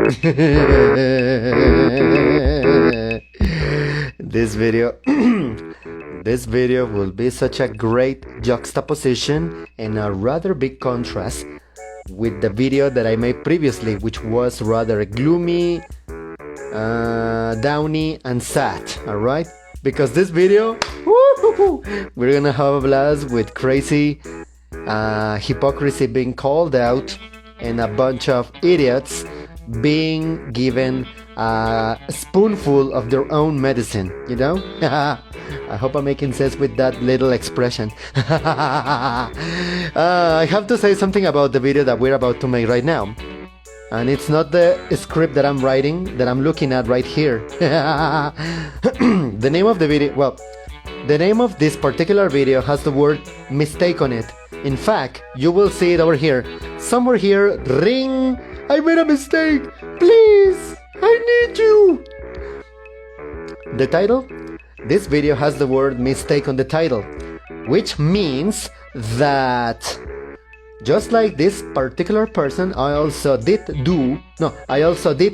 This video this video will be such a great juxtaposition and a rather big contrast with the video that I made previously, which was rather gloomy, downy and sad, alright? Because this video, we're gonna have a blast with crazy hypocrisy being called out and a bunch of idiots being given a spoonful of their own medicine, you know? I hope I'm making sense with that little expression. I have to say something about the video that we're about to make right now. And it's not the script that I'm writing, that I'm looking at right here. The name of the video, well, the name of this particular video has the word mistake on it. In fact, you will see it over here. Somewhere here, ring, I made a mistake, please, I need you. The title? This video has the word mistake on the title, which means that just like this particular person, I also did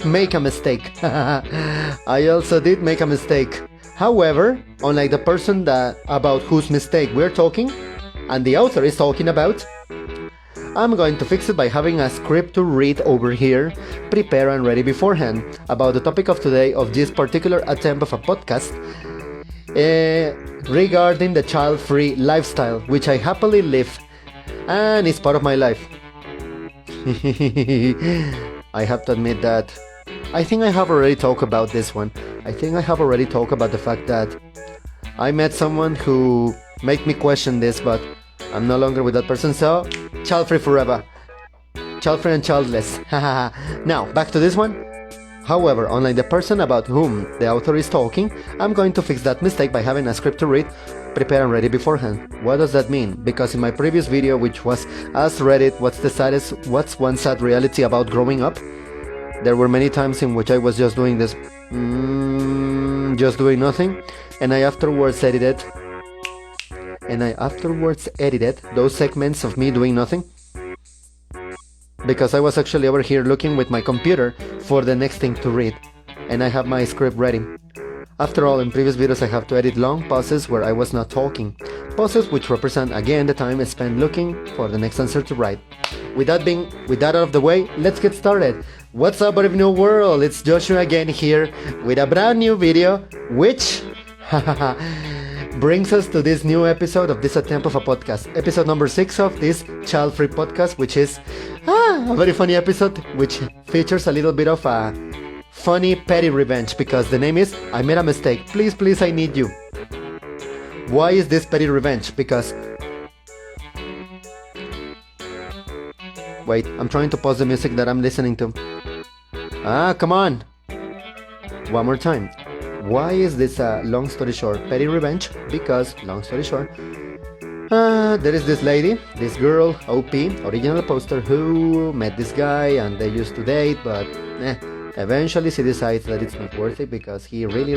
make a mistake. I also did make a mistake. However, unlike the person about whose mistake we're talking, and the author is talking about, I'm going to fix it by having a script to read over here, prepare and ready beforehand, about the topic of today of this particular attempt of a podcast, regarding the child-free lifestyle, which I happily live, and it's part of my life. I have to admit that I think I have already talked about this one. I think I have already talked about the fact that I met someone who made me question this, but I'm no longer with that person, so child-free forever. Child-free and childless. Now, back to this one. However, unlike the person about whom the author is talking, I'm going to fix that mistake by having a script to read, prepare and ready beforehand. What does that mean? Because in my previous video, which was Ask Reddit, what's one sad reality about growing up? There were many times in which I was just doing this, just doing nothing, and I afterwards edited those segments of me doing nothing, because I was actually over here looking with my computer for the next thing to read, and I have my script ready. After all, in previous videos I have to edit long pauses where I was not talking, pauses which represent again the time I spent looking for the next answer to write. With that out of the way, let's get started. What's up, brave new world? It's Joshua again here with a brand new video, which brings us to this new episode of this attempt of a podcast, episode number 6 of this child-free podcast, which is a very funny episode, which features a little bit of a funny petty revenge, because the name is I made a mistake, please, please, I need you. Why is this petty revenge? Because wait, I'm trying to pause the music that I'm listening to. Come on, one more time. Why is this long story short petty revenge? Because, long story short, there is this lady, this girl, OP, original poster, who met this guy and they used to date, but eventually she decides that it's not worth it because he really,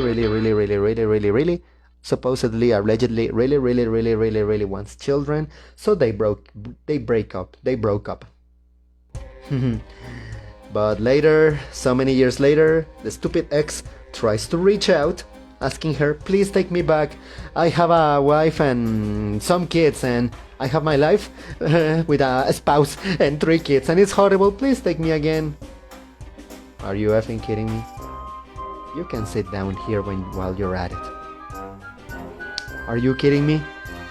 supposedly, allegedly, really wants children, so they broke up. But later, so many years later, the stupid ex tries to reach out, asking her, please take me back. I have a wife and some kids, and I have my life with a spouse and 3 kids, and it's horrible. Please take me again. Are you effing kidding me? You can sit down here while you're at it. Are you kidding me?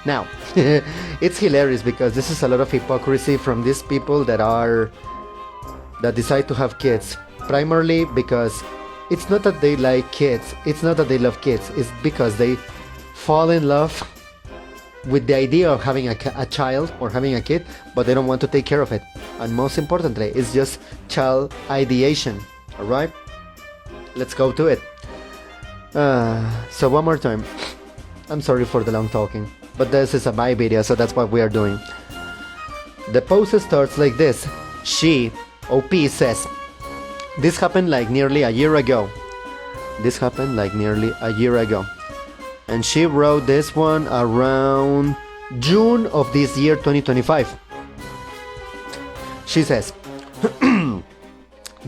Now, it's hilarious because this is a lot of hypocrisy from these people that decide to have kids, primarily because it's not that they like kids, it's not that they love kids, it's because they fall in love with the idea of having a child or having a kid, but they don't want to take care of it. And most importantly, it's just child ideation. Alright? Let's go to it. So one more time. I'm sorry for the long talking, but this is a bye video, so that's what we are doing. The post starts like this. She, OP, says, this happened like nearly a year ago. And she wrote this one around June of this year, 2025. She says,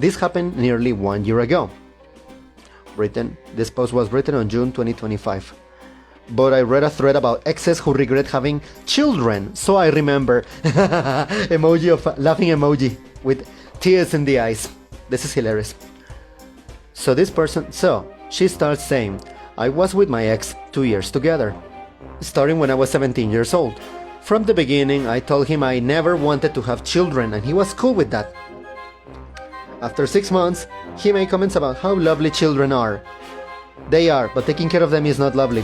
This happened nearly 1 year ago. This post was written on June 2025. But I read a thread about exes who regret having children, so I remember. Emoji of laughing emoji with tears in the eyes. This is hilarious. So she starts saying, I was with my ex 2 years together, starting when I was 17 years old. From the beginning, I told him I never wanted to have children, and he was cool with that. After 6 months, he made comments about how lovely children are. They are, but taking care of them is not lovely.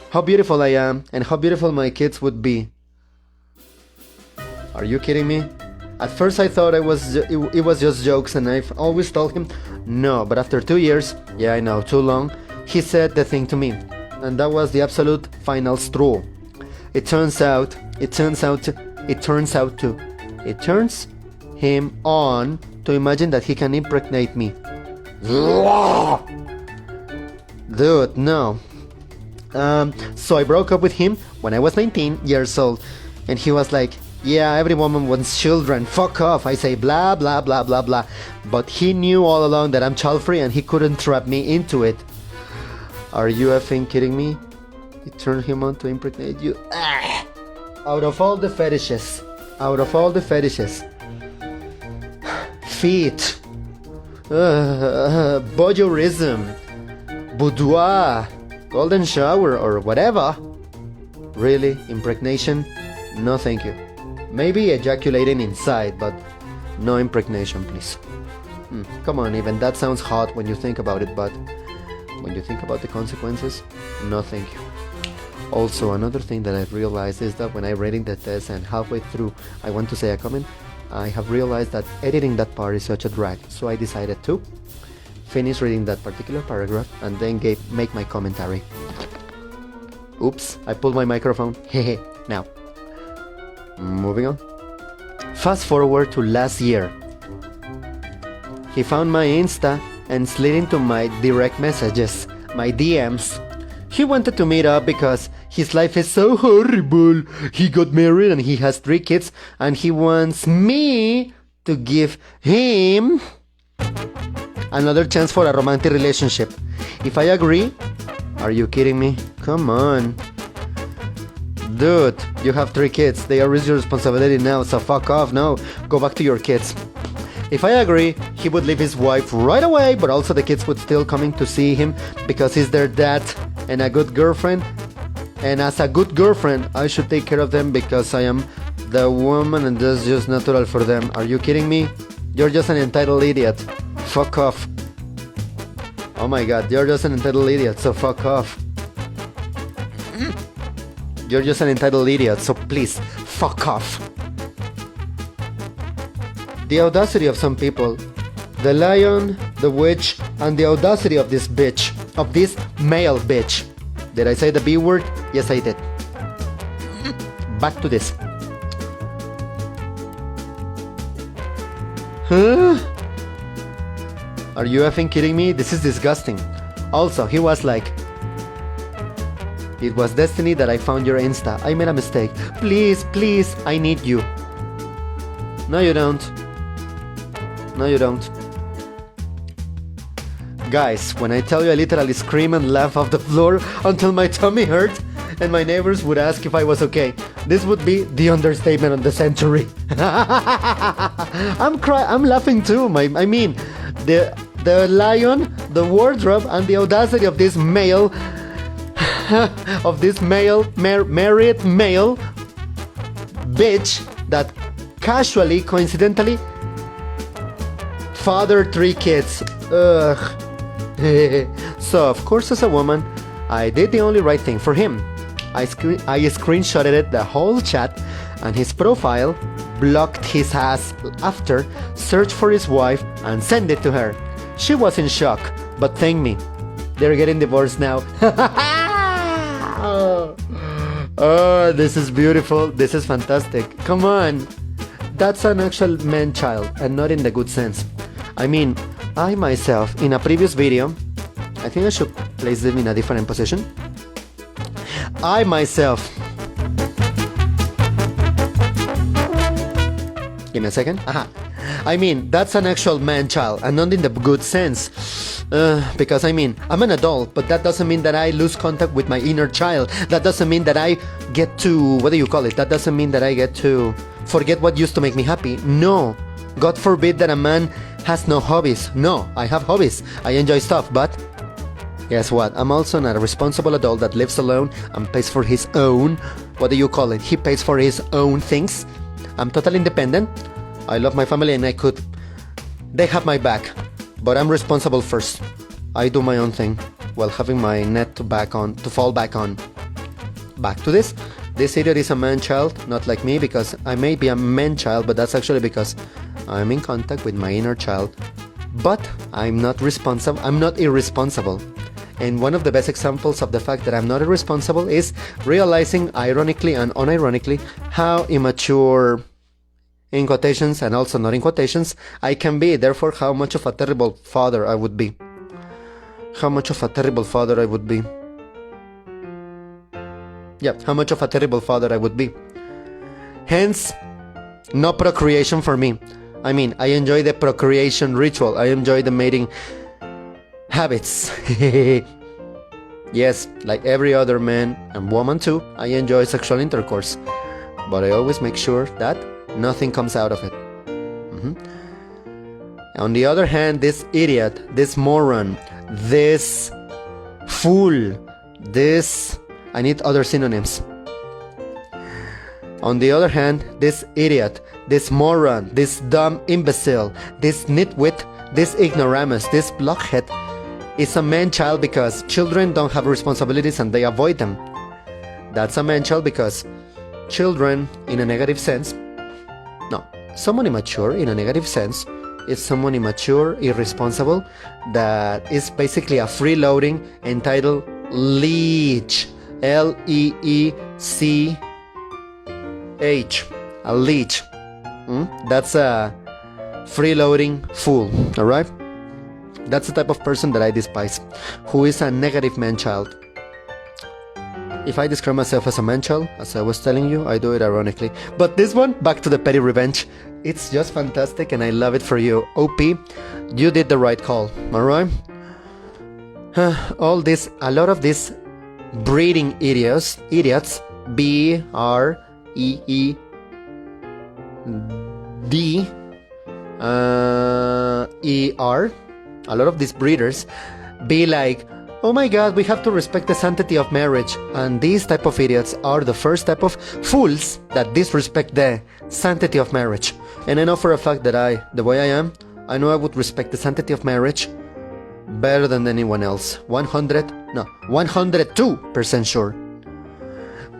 How beautiful I am, and how beautiful my kids would be. Are you kidding me? At first I thought it was just jokes, and I've always told him no, but after 2 years, yeah I know, too long, he said the thing to me, and that was the absolute final straw. It turns him on to imagine that he can impregnate me. Dude, no. So I broke up with him when I was 19 years old, and he was like, yeah, every woman wants children, fuck off. I say blah blah blah blah blah, but he knew all along that I'm child-free and he couldn't trap me into it. Are you effing kidding me? It turned him on to impregnate you. Out of all the fetishes, feet, voyeurism, boudoir, golden shower, or whatever. Really? Impregnation? No thank you. Maybe ejaculating inside, but no impregnation, please. Come on, even that sounds hot when you think about it, but when you think about the consequences, no thank you. Also, another thing that I've realized is that when I'm reading the test and halfway through I want to say a comment, I have realized that editing that part is such a drag, so I decided to finish reading that particular paragraph and then make my commentary. Oops, I pulled my microphone. Hehe. Now, moving on. Fast forward to last year. He found my Insta and slid into my direct messages, my DMs. He wanted to meet up because his life is so horrible. He got married and he has 3 kids, and he wants me to give him another chance for a romantic relationship. If I agree, are you kidding me? Come on. Dude, you have 3 kids. They are your responsibility now, so fuck off. No, go back to your kids. If I agree, he would leave his wife right away, but also the kids would still coming to see him because he's their dad and a good girlfriend. And as a good girlfriend, I should take care of them because I am the woman and that's just natural for them. Are you kidding me? You're just an entitled idiot. Fuck off. Oh my god, you're just an entitled idiot, so fuck off. You're just an entitled idiot, so please, fuck off. The audacity of some people. The lion, the witch, and the audacity of this bitch. Of this male bitch. Did I say the B word? Yes, I did. Back to this. Huh? Are you effing kidding me? This is disgusting. Also, he was like, it was destiny that I found your Insta. I made a mistake. Please, please, I need you. No, you don't. No, you don't. Guys, when I tell you I literally scream and laugh off the floor until my tummy hurt and my neighbors would ask if I was okay, this would be the understatement of the century. I'm laughing too. I mean, the lion, the wardrobe, and the audacity of this male, married male bitch that casually, coincidentally, fathered 3 kids. Ugh. So, of course, as a woman, I did the only right thing for him. I screenshotted it, the whole chat, and his profile, blocked his ass after, searched for his wife, and sent it to her. She was in shock, but thank me. They're getting divorced now. Oh, this is beautiful. This is fantastic. Come on. That's an actual man-child, and not in the good sense. I mean, I myself, in a previous video, I think I should place them in a different position. I myself... Give me a second. I mean, that's an actual man-child, and not in the good sense. Because I mean, I'm an adult, but that doesn't mean that I lose contact with my inner child. That doesn't mean that I get to, what do you call it? That doesn't mean that I get to forget what used to make me happy. No. God forbid that a man has no hobbies. No, I have hobbies. I enjoy stuff, but guess what? I'm also not a responsible adult that lives alone and pays for his own, what do you call it? He pays for his own things. I'm totally independent. I love my family and they have my back. But I'm responsible first. I do my own thing while having my net to fall back on. Back to this. This idiot is a man-child, not like me, because I may be a man-child, but that's actually because I'm in contact with my inner child. But I'm not irresponsible. And one of the best examples of the fact that I'm not irresponsible is realizing, ironically and unironically, how immature, in quotations and also not in quotations, I can be. Therefore, how much of a terrible father I would be. How much of a terrible father I would be. Yeah, how much of a terrible father I would be. Hence, no procreation for me. I mean, I enjoy the procreation ritual. I enjoy the mating habits. Yes, like every other man and woman too, I enjoy sexual intercourse. But I always make sure that nothing comes out of it. On the other hand, this idiot, this moron, this fool, this... I need other synonyms. On the other hand, this idiot, this moron, this dumb imbecile, this nitwit, this ignoramus, this blockhead is a man-child because children don't have responsibilities and they avoid them. That's a man-child because children, in a negative sense, no, someone immature in a negative sense is someone immature, irresponsible, that is basically a freeloading, entitled leech. L-E-E-C-H. A leech. That's a freeloading fool, alright? That's the type of person that I despise, who is a negative man-child. If I describe myself as a man-child, as I was telling you, I do it ironically. But this one, back to the petty revenge, it's just fantastic and I love it for you. OP, you did the right call, alright? A lot of these breeding idiots, B-R-E-E-D-E-R, a lot of these breeders be like, oh my god, we have to respect the sanctity of marriage. And these type of idiots are the first type of fools that disrespect the sanctity of marriage. And I know for a fact that the way I am, I know I would respect the sanctity of marriage better than anyone else. 102% sure.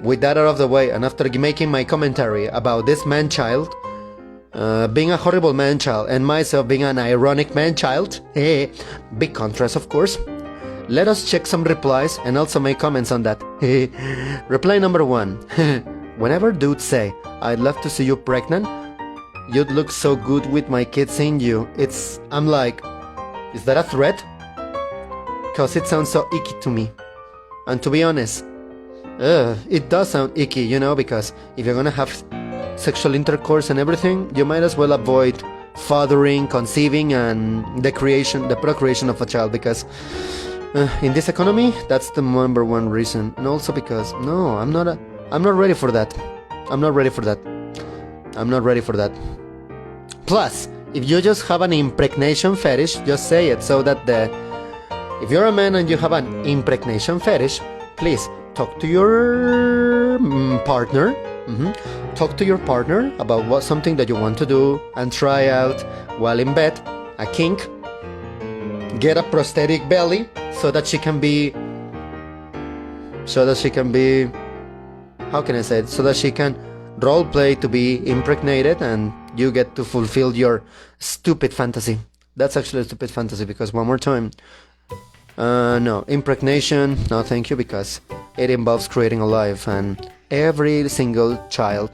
With that out of the way, and after making my commentary about this man-child, being a horrible man-child, and myself being an ironic man-child, big contrast of course, let us check some replies and also make comments on that. Reply number 1. Whenever dudes say, I'd love to see you pregnant, you'd look so good with my kids in you. I'm like, is that a threat? Cause it sounds so icky to me. And to be honest, it does sound icky, you know, because if you're gonna have sexual intercourse and everything, you might as well avoid fathering, conceiving, and the procreation of a child, because in this economy, that's the number one reason. And also because, no, I'm not ready for that. I'm not ready for that. Plus, if you just have an impregnation fetish, just say it, so that if you're a man and you have an impregnation fetish, please talk to your partner. Talk to your partner about something that you want to do and try out while in bed, a kink. Get a prosthetic belly so that she can be, how can I say it? So that she can role play to be impregnated and you get to fulfill your stupid fantasy. That's actually a stupid fantasy, because one more time, no, impregnation, no thank you, because it involves creating a life, and every single child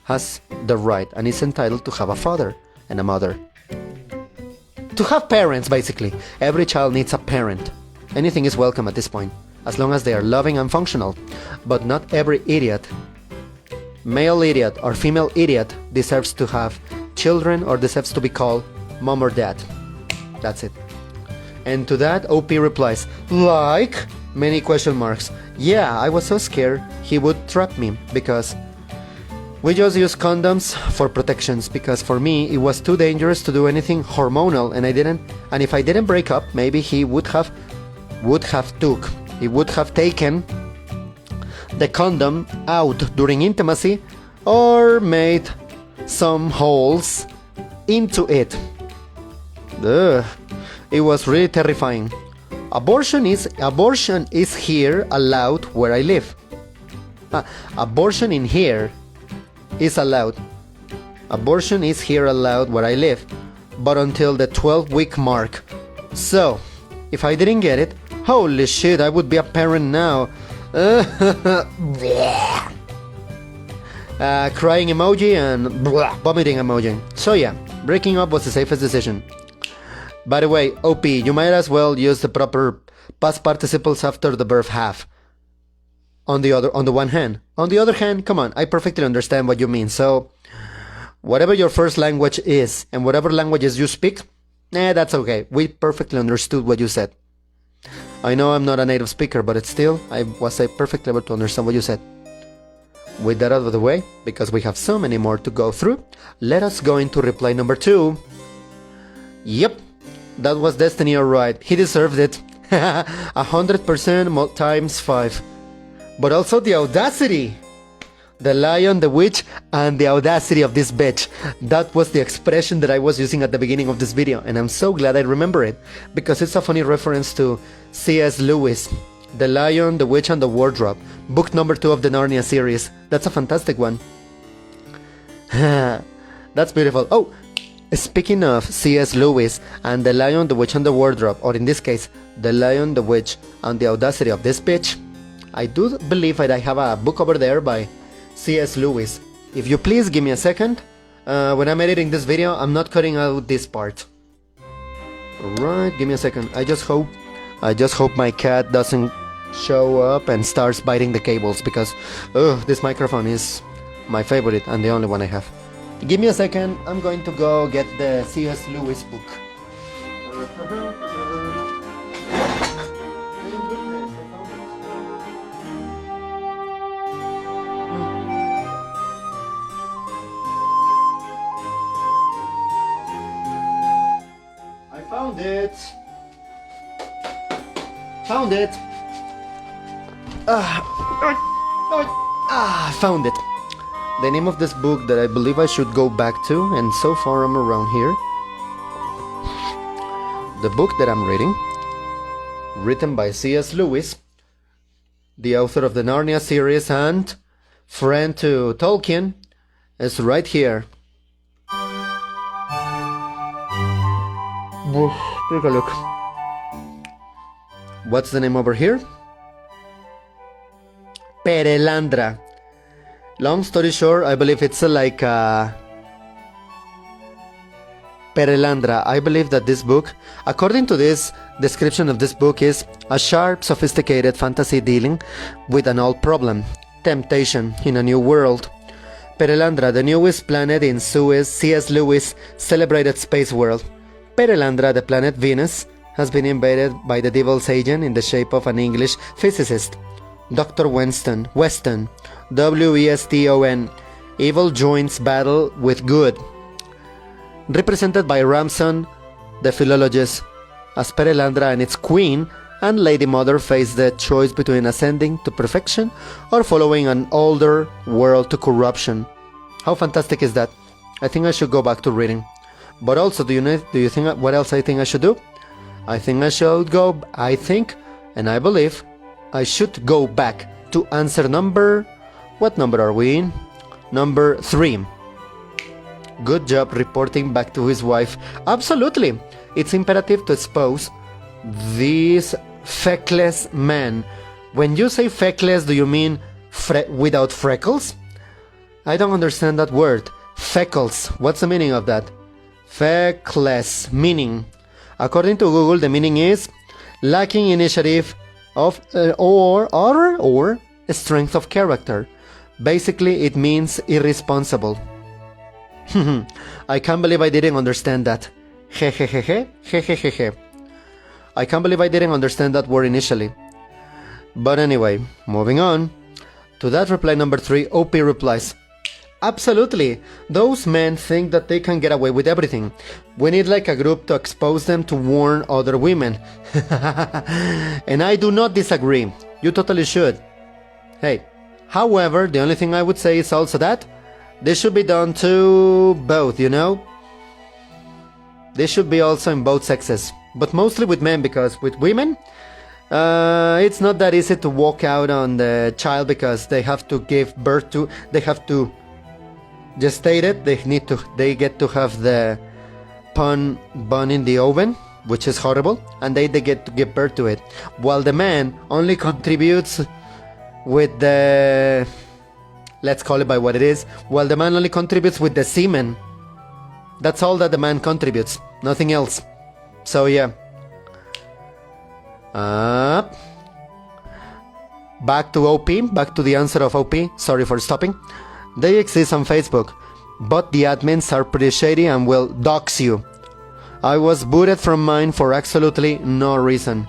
has the right and is entitled to have a father and a mother. To have parents, basically. Every child needs a parent. Anything is welcome at this point, as long as they are loving and functional. But not every idiot, male idiot or female idiot, deserves to have children or deserves to be called mom or dad. That's it. And to that, OP replies, like? Many question marks. Yeah, I was so scared he would trap me because we just use condoms for protections because for me it was too dangerous to do anything hormonal and if I didn't break up, maybe he would have taken the condom out during intimacy or made some holes into it. Ugh. It was really terrifying. Abortion is here allowed where I live. Abortion in here is allowed. Abortion is here allowed where I live, but until the 12-week mark. So, if I didn't get it, holy shit, I would be a parent now. Crying emoji and vomiting emoji. So yeah, breaking up was the safest decision. By the way, OP, you might as well use the proper past participles after the verb have. On the one hand. On the other hand, come on, I perfectly understand what you mean. So, whatever your first language is, and whatever languages you speak, that's okay. We perfectly understood what you said. I know I'm not a native speaker, but it's still, I was perfectly able to understand what you said. With that out of the way, because we have so many more to go through, let us go into reply number 2. Yep. That was destiny, alright. He deserved it. 100% times 5. But also the audacity. The lion, the witch, and the audacity of this bitch. That was the expression that I was using at the beginning of this video. And I'm so glad I remember it. Because it's a funny reference to C.S. Lewis. The Lion, the Witch, and the Wardrobe. Book number 2 of the Narnia series. That's a fantastic one. That's beautiful. Oh! Speaking of C.S. Lewis and The Lion, the Witch and the Wardrobe, or in this case, The Lion, the Witch and the Audacity of this bitch, I do believe that I have a book over there by C.S. Lewis. If you please give me a second, when I'm editing this video, I'm not cutting out this part. Alright, give me a second. I just hope my cat doesn't show up and starts biting the cables because, this microphone is my favorite and the only one I have. Give me a second, I'm going to go get the C.S. Lewis book. I found it! Found it! Found it! The name of this book that I believe I should go back to, and so far I'm around here. The book that I'm reading, written by C.S. Lewis, the author of the Narnia series and friend to Tolkien, is right here. Take a look. What's the name over here? Perelandra. Long story short, I believe it's like Perelandra. I believe that this book, according to this description of this book, is a sharp, sophisticated fantasy dealing with an old problem, temptation in a new world. Perelandra, the newest planet in C.S. Lewis' celebrated space world. Perelandra, the planet Venus, has been invaded by the devil's agent in the shape of an English physicist, Dr. Weston, W-E-S-T-O-N. Evil joins battle with good. Represented by Ramson, the philologist, as Perelandra and its queen and Lady Mother face the choice between ascending to perfection or following an older world to corruption. How fantastic is that? I think I should go back to reading. But also, do you think what else I think I should do? I think I believe I should go back to answer number... What number are we in? Number 3. Good job reporting back to his wife. Absolutely. It's imperative to expose this feckless man. When you say feckless, do you mean without freckles? I don't understand that word. Feckles. What's the meaning of that? Feckless. Meaning. According to Google, the meaning is lacking initiative of or strength of character. Basically, it means irresponsible. I can't believe I didn't understand that. Hehehehe. I can't believe I didn't understand that word initially. But anyway, moving on. To that reply number 3, OP replies, absolutely, those men think that they can get away with everything. We need like a group to expose them to warn other women. And I do not disagree. You totally should. Hey, however, the only thing I would say is also that this should be done to both, you know? This should be also in both sexes. But mostly with men, because with women, it's not that easy to walk out on the child because they have to give birth to, they have to gestate it, they get to have the bun in the oven, which is horrible, and they get to give birth to it. While the man only contributes with the, let's call it by what it is, while the man only contributes with the semen. That's all that the man contributes, nothing else. So yeah. Back to OP, back to the answer of OP, sorry for stopping. They exist on Facebook, but the admins are pretty shady and will dox you. I was booted from mine for absolutely no reason.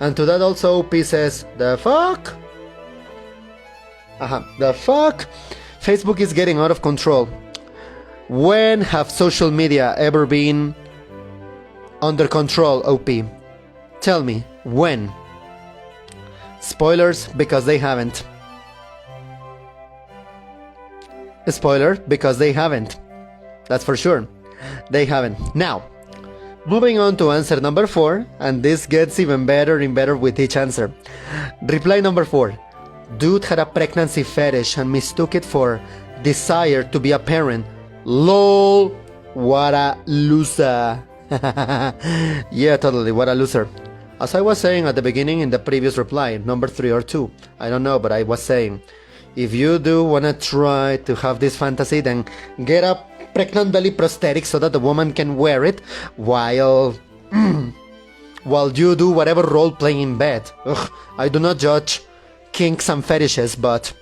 And to that also OP says, the fuck? The fuck? Facebook is getting out of control. When have social media ever been under control, OP? Tell me, when? Spoilers, because they haven't. Spoiler, because they haven't. That's for sure. They haven't. Now, moving on to answer number 4, and this gets even better and better with each answer. Reply number 4. Dude had a pregnancy fetish and mistook it for desire to be a parent. LOL, what a loser. Yeah, totally, what a loser. As I was saying at the beginning in the previous reply, number 3 or 2, I don't know, but I was saying, if you do wanna try to have this fantasy, then get a pregnant belly prosthetic so that the woman can wear it while you do whatever role playing in bed. Ugh, I do not judge kinks and fetishes, but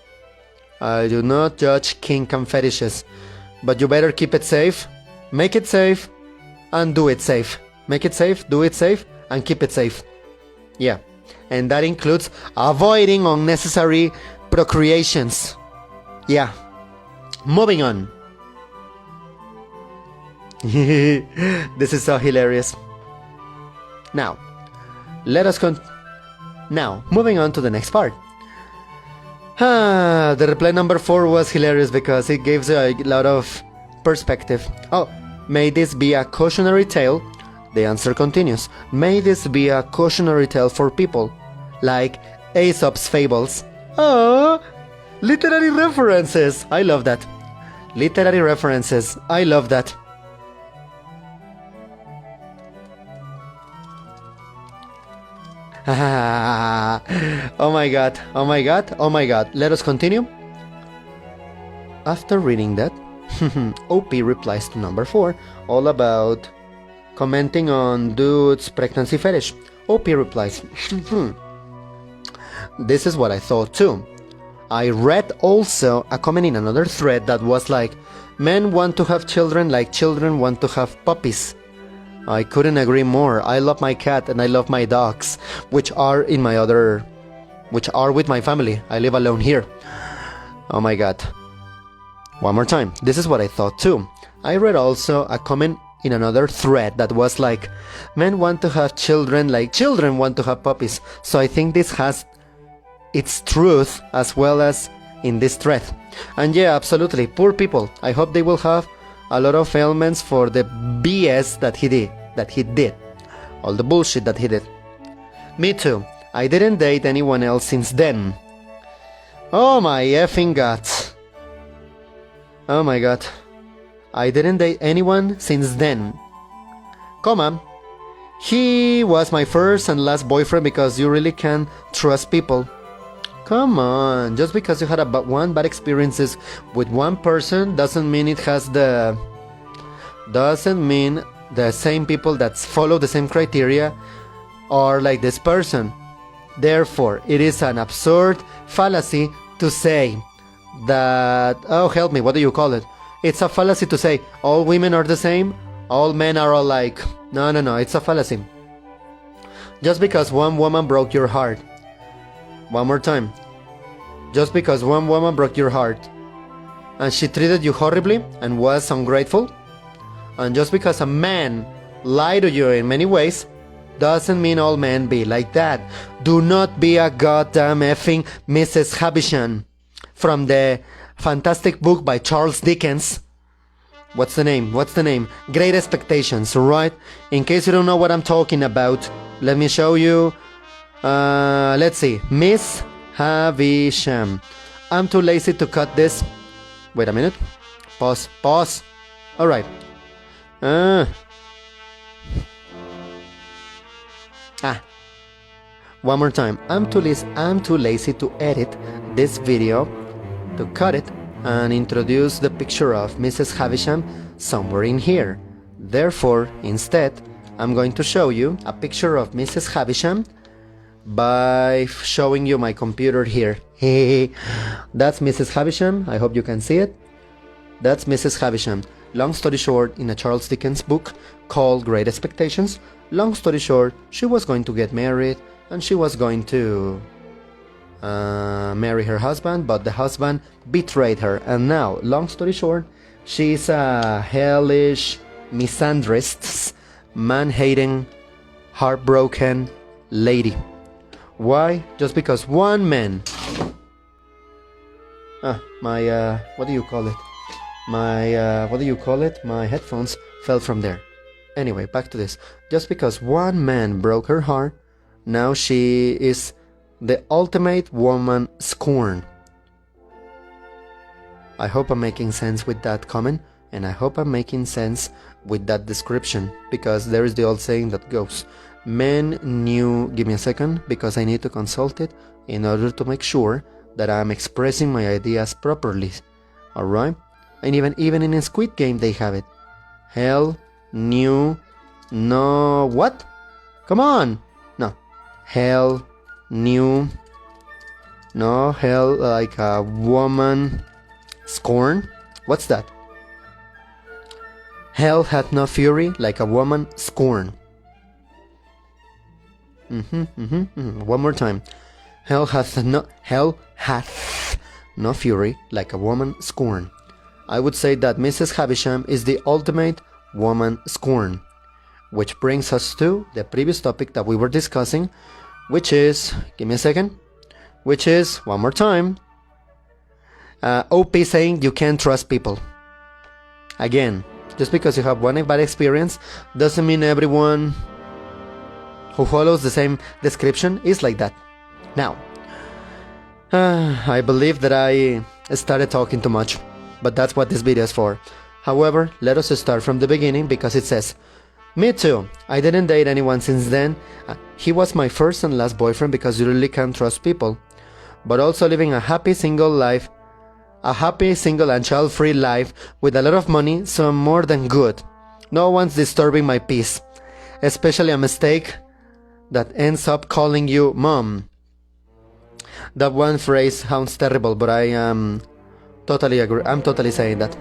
you better keep it safe, make it safe, and do it safe. Make it safe, do it safe, and keep it safe. Yeah, and that includes avoiding unnecessary procreations. Yeah, moving on. This is so hilarious. Now, moving on to the next part. The reply number 4 was hilarious because it gives a lot of perspective. Oh, may this be a cautionary tale? The answer continues. May this be a cautionary tale for people like Aesop's fables. Oh, literary references. I love that. Literary references. I love that. Oh my god, oh my god, oh my god. Let us continue. After reading that, OP replies to number 4, all about commenting on dude's pregnancy fetish. OP replies, this is what I thought too. I read also a comment in another thread that was like, men want to have children like children want to have puppies. I couldn't agree more. I love my cat and I love my dogs, which are with my family. I live alone here. Oh my god. One more time. This is what I thought too. I read also a comment in another thread that was like, men want to have children like children want to have puppies. So I think this has its truth as well as in this thread. And yeah, absolutely. Poor people. I hope they will have a lot of ailments for the BS that he did. All the bullshit that he did. Me too. I didn't date anyone else since then. Oh my effing god. Oh my god. I didn't date anyone since then. Comma. He was my first and last boyfriend because you really can't trust people. Come on, just because you had one bad experiences with one person doesn't mean the same people that follow the same criteria are like this person. Therefore, it is an absurd fallacy to say that... Oh, help me, what do you call it? It's a fallacy to say all women are the same, all men are alike. No, it's a fallacy. Just because one woman broke your heart. One more time. Just because one woman broke your heart and she treated you horribly and was ungrateful, and just because a man lied to you in many ways, doesn't mean all men be like that. Do not be a goddamn effing Mrs. Havisham from the fantastic book by Charles Dickens. What's the name? Great Expectations, right? In case you don't know what I'm talking about, let me show you. Let's see. Miss Havisham. I'm too lazy to cut this. Wait a minute. Pause. Alright. One more time. I'm too lazy to edit this video, to cut it, and introduce the picture of Mrs. Havisham somewhere in here. Therefore, instead, I'm going to show you a picture of Mrs. Havisham by showing you my computer here. That's Mrs. Havisham. I hope you can see it. That's Mrs. Havisham. Long story short, in a Charles Dickens book called Great Expectations, long story short, she was going to get married and she was going to marry her husband, but the husband betrayed her. And now, long story short, she's a hellish, misandrist, man-hating, heartbroken lady. Why? Just because one man... what do you call it? My headphones fell from there. Anyway, back to this. Just because one man broke her heart, now she is the ultimate woman scorn. I hope I'm making sense with that comment, and I hope I'm making sense with that description, because there is the old saying that goes, men knew... Give me a second, because I need to consult it in order to make sure that I'm expressing my ideas properly. Alright? And even in a Squid Game they have it. Hell knew... No... What? Come on! No. Hell knew... No, hell like a woman scorn. What's that? Hell had no fury like a woman scorn. One more time. Hell hath no fury like a woman scorn. I would say that Mrs. Havisham is the ultimate woman scorn. Which brings us to the previous topic that we were discussing, which is... Give me a second. Which is, one more time, OP saying you can't trust people. Again, just because you have one bad experience doesn't mean everyone who follows the same description is like that. Now, I believe that I started talking too much, but that's what this video is for. However, let us start from the beginning, because it says, me too, I didn't date anyone since then. He was my first and last boyfriend because you really can't trust people. But also living a happy single and child-free life with a lot of money, so I'm more than good. No one's disturbing my peace, especially a mistake that ends up calling you mom. That one phrase sounds terrible, but I totally agree. I'm totally saying that.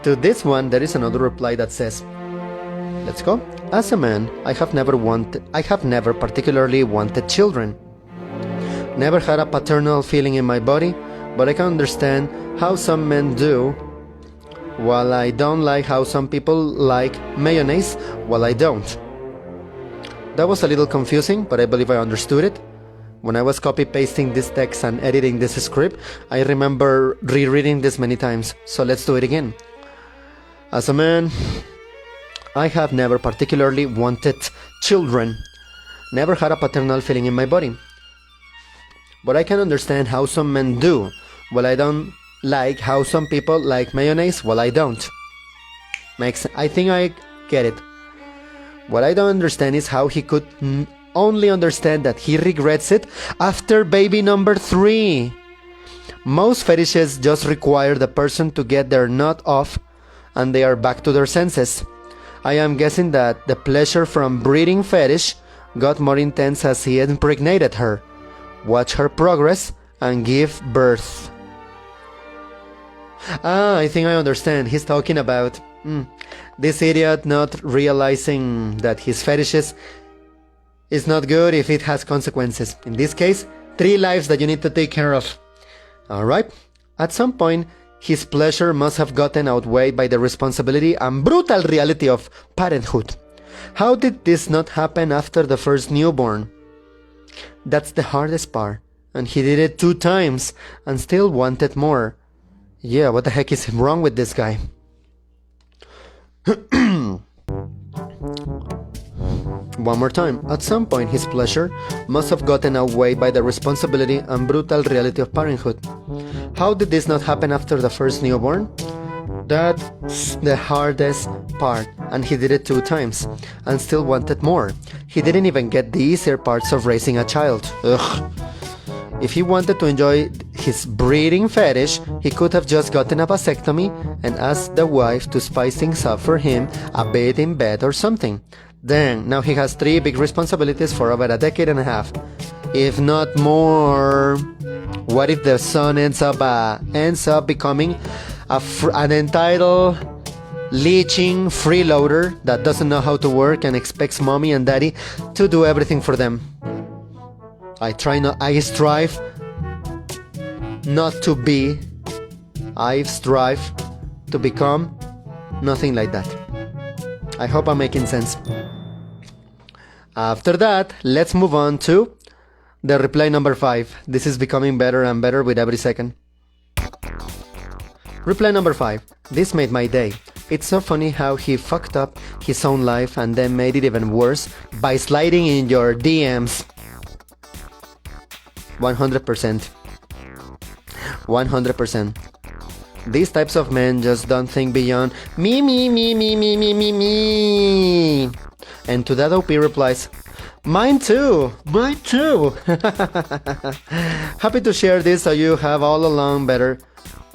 To this one, there is another reply that says, let's go. As a man, I have never particularly wanted children. Never had a paternal feeling in my body, but I can understand how some men do, while I don't like how some people like mayonnaise, while I don't. That was a little confusing, but I believe I understood it. When I was copy-pasting this text and editing this script, I remember rereading this many times, so let's do it again. As a man, I have never particularly wanted children. Never had a paternal feeling in my body. But I can understand how some men do, while I don't like how some people like mayonnaise, while I don't. I think I get it. What I don't understand is how he could only understand that he regrets it after baby number 3. Most fetishes just require the person to get their nut off and they are back to their senses. I am guessing that the pleasure from breeding fetish got more intense as he impregnated her. watch her progress, and give birth. I think I understand. He's talking about this idiot not realizing that his fetishes is not good if it has consequences. In this case, 3 lives that you need to take care of. Alright? At some point, his pleasure must have gotten outweighed by the responsibility and brutal reality of parenthood. How did this not happen after the first newborn? That's the hardest part. And he did it 2 times and still wanted more. Yeah, what the heck is wrong with this guy? One more time. At some point, his pleasure must have gotten outweighed by the responsibility and brutal reality of parenthood. How did this not happen after the first newborn? That's the hardest part, and he did it 2 times, and still wanted more. He didn't even get the easier parts of raising a child. Ugh. If he wanted to enjoy his breeding fetish, he could have just gotten a vasectomy and asked the wife to spice things up for him a bit in bed or something. Then, now he has 3 big responsibilities for over a decade and a half, if not more. What if the son ends up becoming an entitled, leeching freeloader that doesn't know how to work and expects mommy and daddy to do everything for them? I strive not to be. I strive to become nothing like that. I hope I'm making sense. After that, let's move on to the reply number 5. This is becoming better and better with every second. Reply number 5. This made my day. It's so funny how he fucked up his own life and then made it even worse by sliding in your DMs. 100%. 100%. These types of men just don't think beyond me. And to that OP replies, mine too. Happy to share this so you have all along better.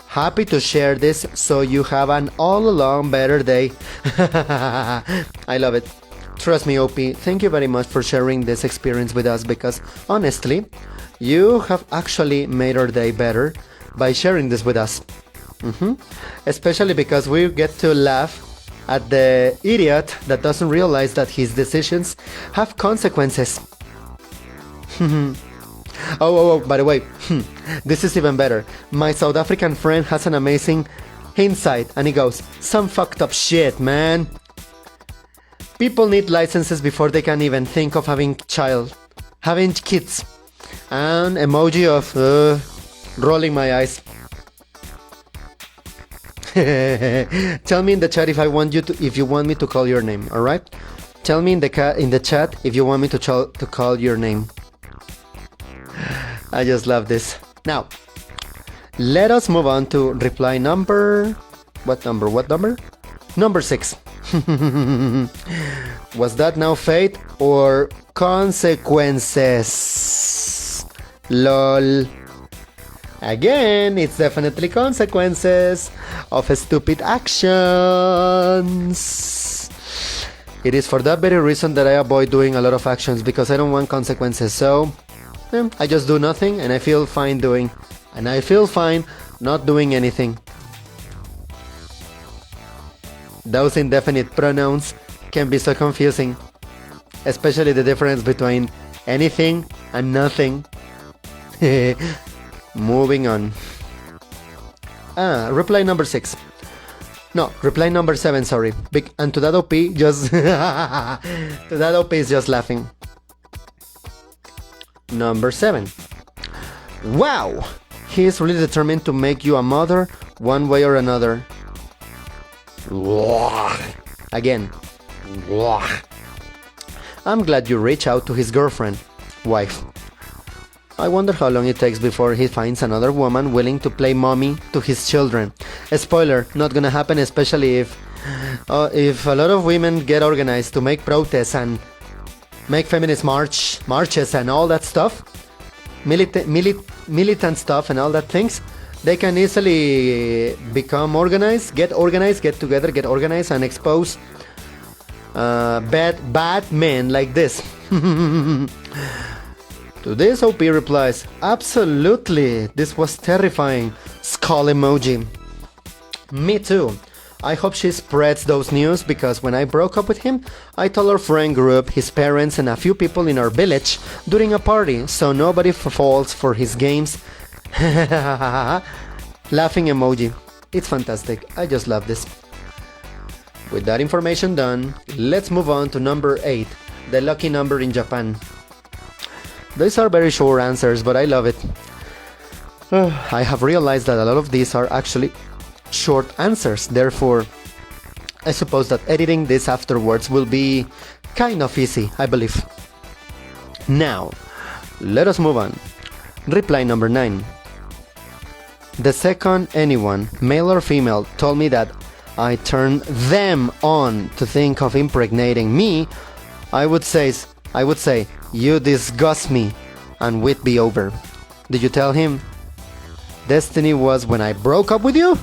Happy to share this so you have an all along better day. I love it. Trust me, OP, thank you very much for sharing this experience with us, because honestly, you have actually made our day better by sharing this with us. Especially because we get to laugh at the idiot that doesn't realize that his decisions have consequences. Oh, by the way, this is even better. My South African friend has an amazing insight, and he goes, some fucked up shit, man. People need licenses before they can even think of having kids. An emoji of rolling my eyes. Tell me in the chat if you want me to call your name, all right? Tell me in the chat if you want me to call your name. I just love this. Now, let us move on to reply number... What number? Number 6. Was that now fate or consequences? LOL. Again, it's definitely consequences of stupid actions. It is for that very reason that I avoid doing a lot of actions, because I don't want consequences. So, I just do nothing and I feel fine doing. And I feel fine not doing anything. Those indefinite pronouns can be so confusing. Especially the difference between anything and nothing. Moving on. Reply number 6. No, reply number 7, sorry. And to that OP, just... to that OP is just laughing. Number 7. Wow! He is really determined to make you a mother one way or another. Again. I'm glad you reach out to his girlfriend, wife. I wonder how long it takes before he finds another woman willing to play mommy to his children. Spoiler, not gonna happen, especially if a lot of women get organized to make protests and make feminist marches and all that stuff, militant stuff and all that things. They can easily become organized, get together, get organized, and expose bad men like this. To this, OP replies, absolutely, this was terrifying. Skull emoji. Me too. I hope she spreads those news because when I broke up with him, I told our friend group, his parents, and a few people in our village during a party, so nobody falls for his games. Laughing emoji. It's fantastic. I just love this. With that information done, let's move on to number 8, the lucky number in Japan. These are very short answers, but I love it. I have realized that a lot of these are actually short answers, therefore I suppose that editing this afterwards will be kind of easy, I believe. Now, let us move on. Reply number 9. The second anyone, male or female, told me that I turned them on to think of impregnating me, I would say, you disgust me, and we'd be over. Did you tell him? Destiny was when I broke up with you?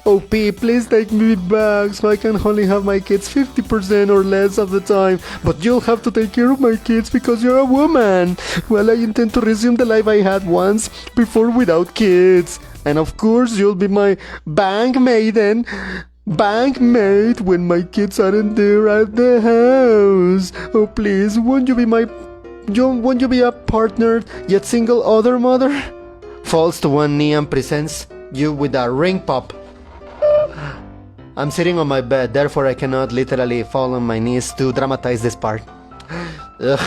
OP, please take me back so I can only have my kids 50% or less of the time. But you'll have to take care of my kids because you're a woman. Well, I intend to resume the life I had once before without kids. And of course, you'll be my bank maiden. Bankmate when my kids aren't there at the house. Oh please, won't you be a partnered yet single other mother? Falls to one knee and presents you with a ring pop. I'm sitting on my bed, therefore I cannot literally fall on my knees to dramatize this part. Ugh.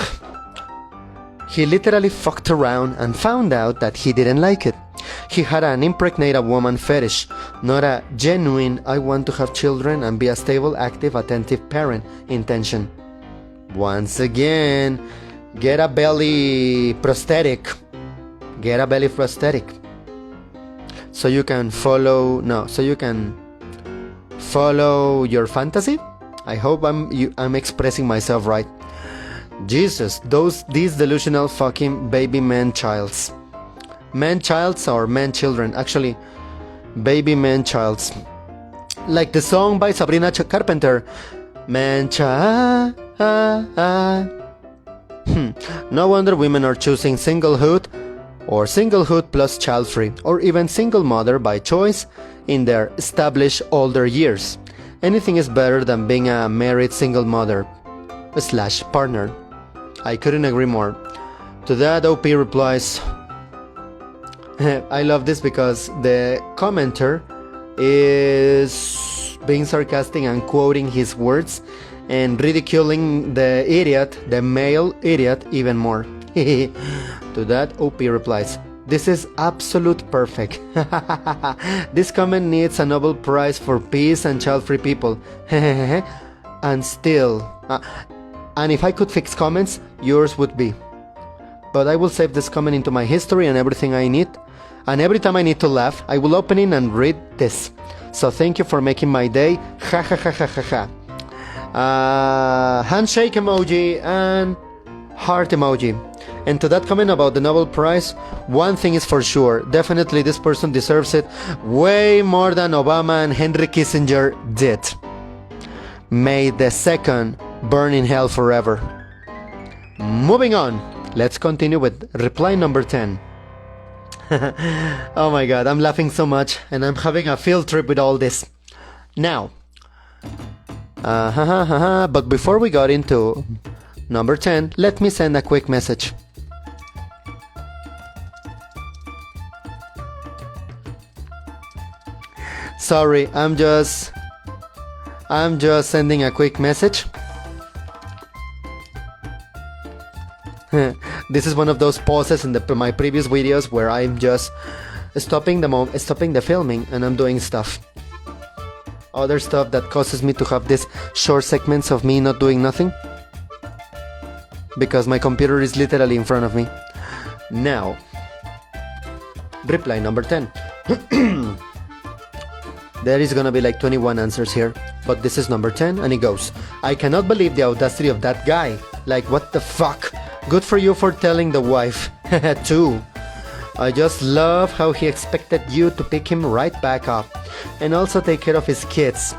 He literally fucked around and found out that he didn't like it. He had an impregnate a woman fetish, not a genuine I want to have children and be a stable, active, attentive parent intention. Once again, get a belly prosthetic. Get a belly prosthetic. So you can follow your fantasy? I hope I'm expressing myself right. Jesus, these delusional fucking baby man-childs. Man-childs or man-children? Actually, baby man-childs. Like the song by Sabrina Carpenter. Man-child. No wonder women are choosing singlehood or singlehood plus child-free, or even single mother by choice in their established older years. Anything is better than being a married single mother / partner. I couldn't agree more. To that, OP replies, I love this because the commenter is being sarcastic and quoting his words and ridiculing the idiot, the male idiot, even more. To that, OP replies, this is absolute perfect. This comment needs a Nobel Prize for peace and child-free people. And still, and if I could fix comments, yours would be. But I will save this comment into my history and everything I need. And every time I need to laugh, I will open it and read this. So thank you for making my day. Ha ha ha ha ha ha. Handshake emoji and heart emoji. And to that comment about the Nobel Prize, one thing is for sure, definitely this person deserves it way more than Obama and Henry Kissinger did. May the second burn in hell forever. Moving on, let's continue with reply number 10. Oh my god, I'm laughing so much and I'm having a field trip with all this. Now, but before we got into number 10, let me send a quick message. Sorry, I'm just sending a quick message. This is one of those pauses in my previous videos where I'm just stopping the filming and I'm doing stuff. Other stuff that causes me to have these short segments of me not doing nothing. Because my computer is literally in front of me. Now, reply number 10. There is gonna be like 21 answers here, but this is number 10 and it goes, I cannot believe the audacity of that guy. Like, what the fuck? Good for you for telling the wife. Too. I just love how he expected you to pick him right back up and also take care of his kids.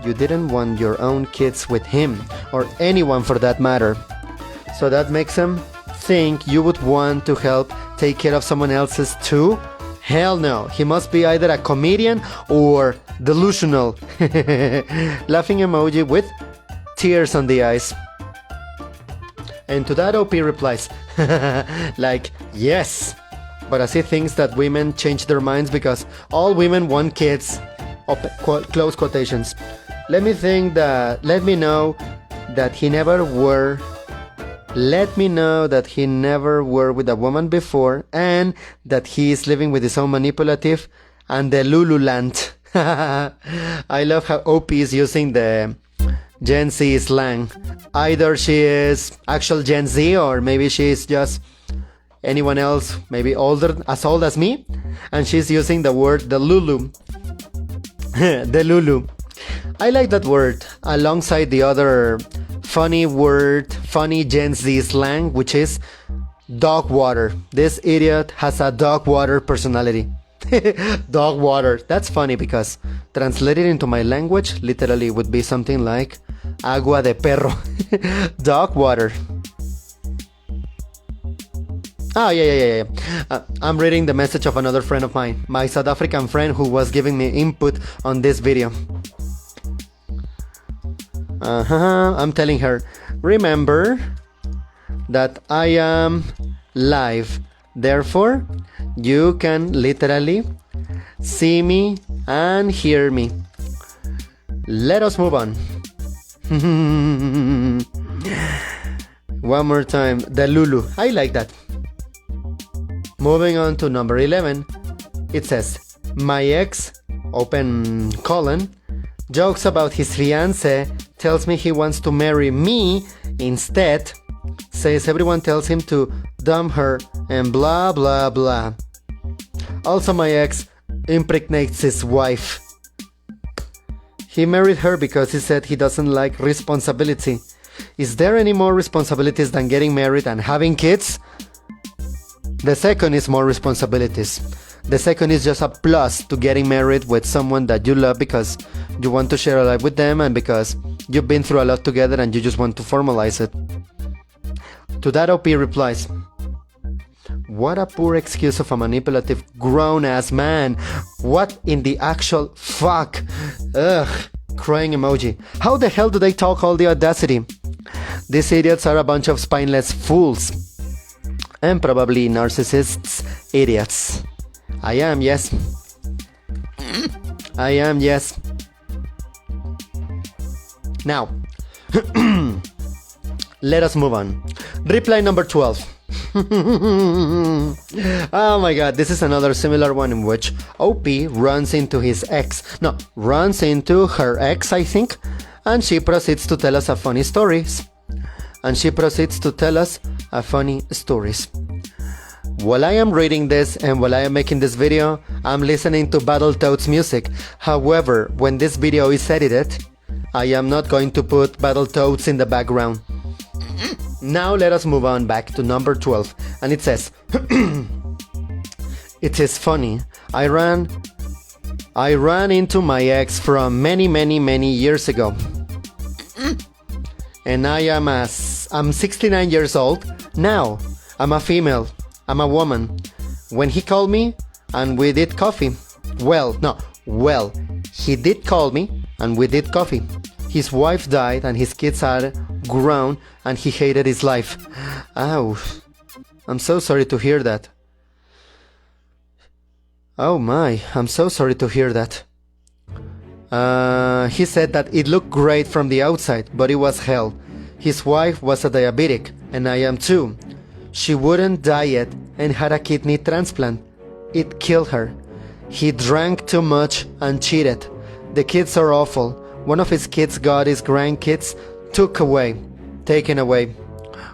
You didn't want your own kids with him, or anyone for that matter. So that makes him think you would want to help take care of someone else's too? Hell no. He must be either a comedian or delusional. Laughing emoji with tears on the eyes. And to that OP replies, like, yes. But as he thinks that women change their minds because all women want kids. Close quotations. Let me know that he never were with a woman before, and that he is living with his own manipulative and the Lululand. I love how OP is using the Gen Z slang. Either she is actual Gen Z, or maybe she is just anyone else, maybe as old as me, and she's using the word the Lulu. The Lulu. I like that word alongside the other funny Gen Z slang, which is dog water. This idiot has a dog water personality. Dog water. That's funny because translated into my language literally would be something like agua de perro. Dog water. Oh, yeah. I'm reading the message of another friend of mine, my South African friend who was giving me input on this video. I'm telling her, remember that I am live. Therefore, you can literally see me and hear me. Let us move on. One more time, the Lulu. I like that. Moving on to number 11. It says, my ex, open colon, jokes about his fiancé, tells me he wants to marry me instead, says everyone tells him to dump her, and blah blah blah. Also, my ex impregnates his wife. He married her because he said he doesn't like responsibility. Is there any more responsibilities than getting married and having kids? The second is more responsibilities. The second is just a plus to getting married with someone that you love because you want to share a life with them and because you've been through a lot together and you just want to formalize it. To that, OP replies, what a poor excuse of a manipulative grown-ass man. What in the actual fuck? Ugh, crying emoji. How the hell do they talk all the audacity? These idiots are a bunch of spineless fools. And probably narcissists, idiots. I am, yes. I am, yes. Now, let us move on. Reply number 12. Oh my god, this is another similar one in which OP runs into her ex, I think, and she proceeds to tell us a funny stories. While I am reading this and while I am making this video, I'm listening to Battletoads music. However, when this video is edited, I am not going to put Battletoads in the background. Now let us move on back to number 12, and it says, it is funny. I ran into my ex from many years ago. And I'm 69 years old now. I'm a female. I'm a woman. When he called me and we did coffee. He did call me and we did coffee. His wife died and his kids are grown and he hated his life. Ow. I'm so sorry to hear that. Oh my, I'm so sorry to hear that. He said that it looked great from the outside, but it was hell. His wife was a diabetic, and I am too. She wouldn't diet and had a kidney transplant. It killed her. He drank too much and cheated. The kids are awful. One of his kids got his grandkids taken away.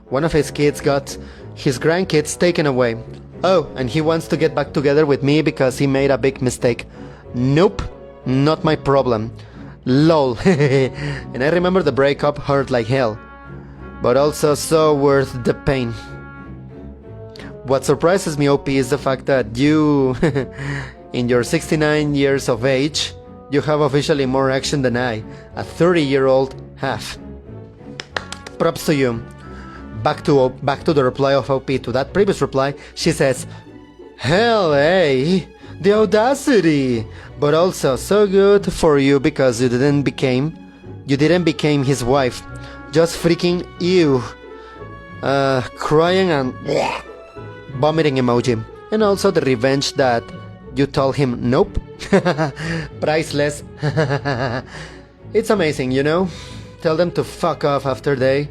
One of his kids got his grandkids taken away. Oh, and he wants to get back together with me because he made a big mistake. Nope, not my problem. Lol. And I remember the breakup hurt like hell, but also so worth the pain. What surprises me, OP, is the fact that you, in your 69 years of age, you have officially more action than I, a 30-year-old, have. Props to you. back to the reply of OP to that previous reply, she says, "Hell, hey, the audacity! But also so good for you because you didn't became his wife. Just freaking you." Crying and vomiting emoji. And also the revenge that you told him nope. Priceless. It's amazing, you know? Tell them to fuck off after they,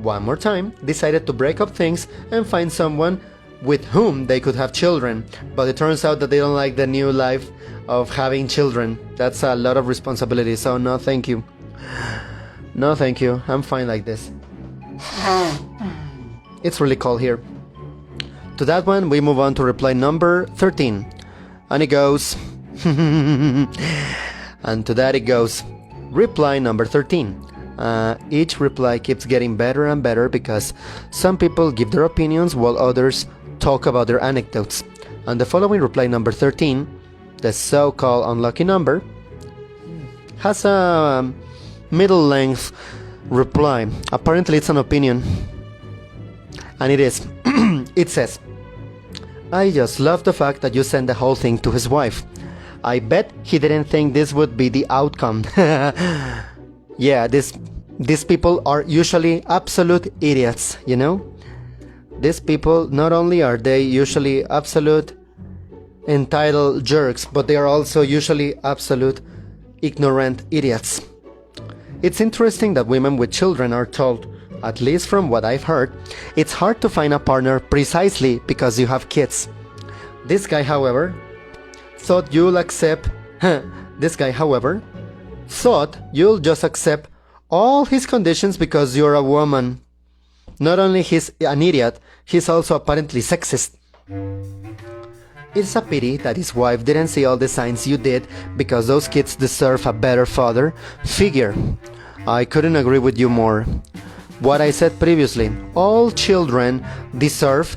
one more time, decided to break up things and find someone with whom they could have children. But it turns out that they don't like the new life of having children. That's a lot of responsibility, so no thank you. No thank you, I'm fine like this. It's really cold here. To that one, we move on to reply number 13. And it goes... and to that it goes. Reply number 13. Each reply keeps getting better and better because some people give their opinions while others talk about their anecdotes. And the following reply number 13, the so-called unlucky number, has a middle-length reply. Apparently it's an opinion. And it is. It says, "I just love the fact that you sent the whole thing to his wife. I bet he didn't think this would be the outcome." Yeah, these people are usually absolute idiots, you know? These people, not only are they usually absolute entitled jerks, but they are also usually absolute ignorant idiots. It's interesting that women with children are told, at least from what I've heard, it's hard to find a partner precisely because you have kids. This guy, however, thought you'll just accept all his conditions because you're a woman. Not only he's an idiot, he's also apparently sexist. It's a pity that his wife didn't see all the signs you did because those kids deserve a better father figure. I couldn't agree with you more. What I said previously, all children deserve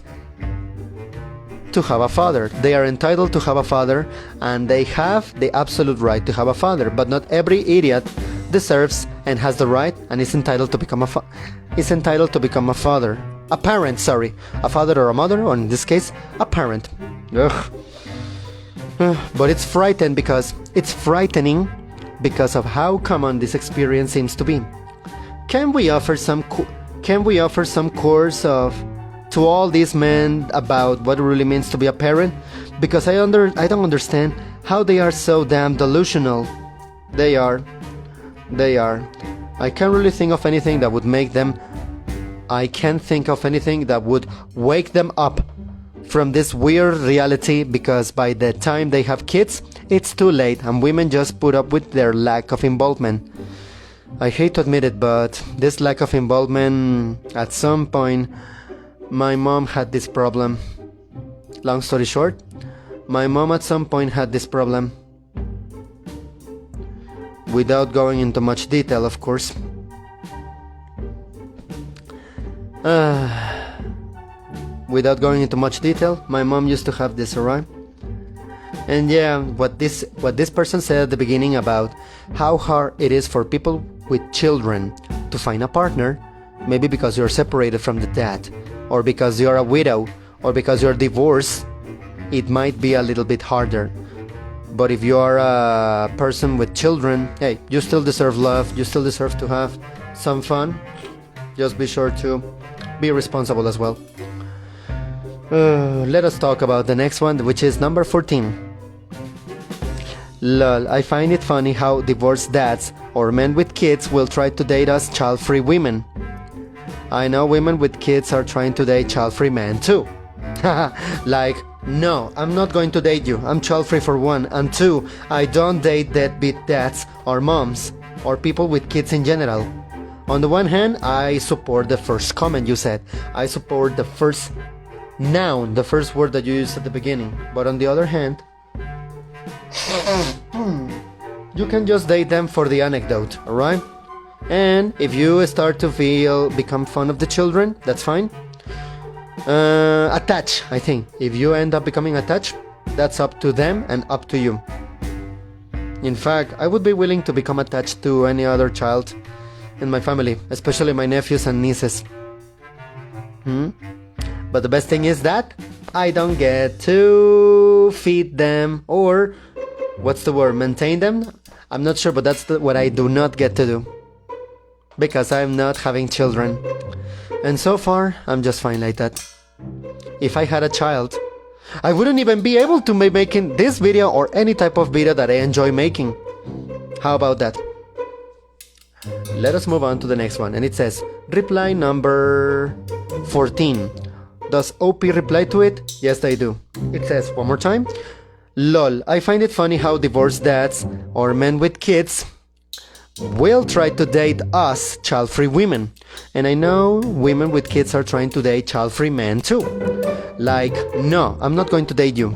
to have a father. They are entitled to have a father and they have the absolute right to have a father, but not every idiot deserves and has the right and is entitled to become a father. A parent, sorry. A father or a mother, or in this case, a parent. Ugh. But it's frightening because of how common this experience seems to be. Can we offer some course to all these men about what it really means to be a parent? Because I don't understand how they are so damn delusional. They are. I can't really think of anything that would make them. I can't think of anything that would wake them up from this weird reality, because by the time they have kids, it's too late and women just put up with their lack of involvement. I hate to admit it, but this lack of involvement, at some point, my mom had this problem. Long story short, my mom at some point had this problem. Without going into much detail, of course. Without going into much detail, my mom used to have this, alright? And yeah, what this person said at the beginning about how hard it is for people with children to find a partner, maybe because you're separated from the dad, or because you're a widow, or because you're divorced, it might be a little bit harder. But if you are a person with children, hey, you still deserve love, you still deserve to have some fun. Just be sure to be responsible as well. Let us talk about the next one, which is number 14. Lol, I find it funny how divorced dads or men with kids will try to date us child-free women. I know women with kids are trying to date child-free men too. Like, no, I'm not going to date you. I'm child-free for one, and two, I don't date deadbeat dads or moms or people with kids in general. On the one hand, I support the first comment you said. I support the first noun, the first word that you used at the beginning. But on the other hand, you can just date them for the anecdote, alright? And if you start to become fond of the children, that's fine. Attach, I think. If you end up becoming attached, that's up to them and up to you. In fact, I would be willing to become attached to any other child in my family, especially my nephews and nieces. But the best thing is that I don't get to feed them or, what's the word, maintain them? I'm not sure, but that's what I do not get to do. Because I'm not having children. And so far, I'm just fine like that. If I had a child, I wouldn't even be able to be making this video or any type of video that I enjoy making. How about that? Let us move on to the next one. And it says, reply number 14. Does OP reply to it? Yes, they do. It says, one more time. Lol, I find it funny how divorced dads or men with kids will try to date us child-free women. And I know women with kids are trying to date child-free men too. Like, no, I'm not going to date you.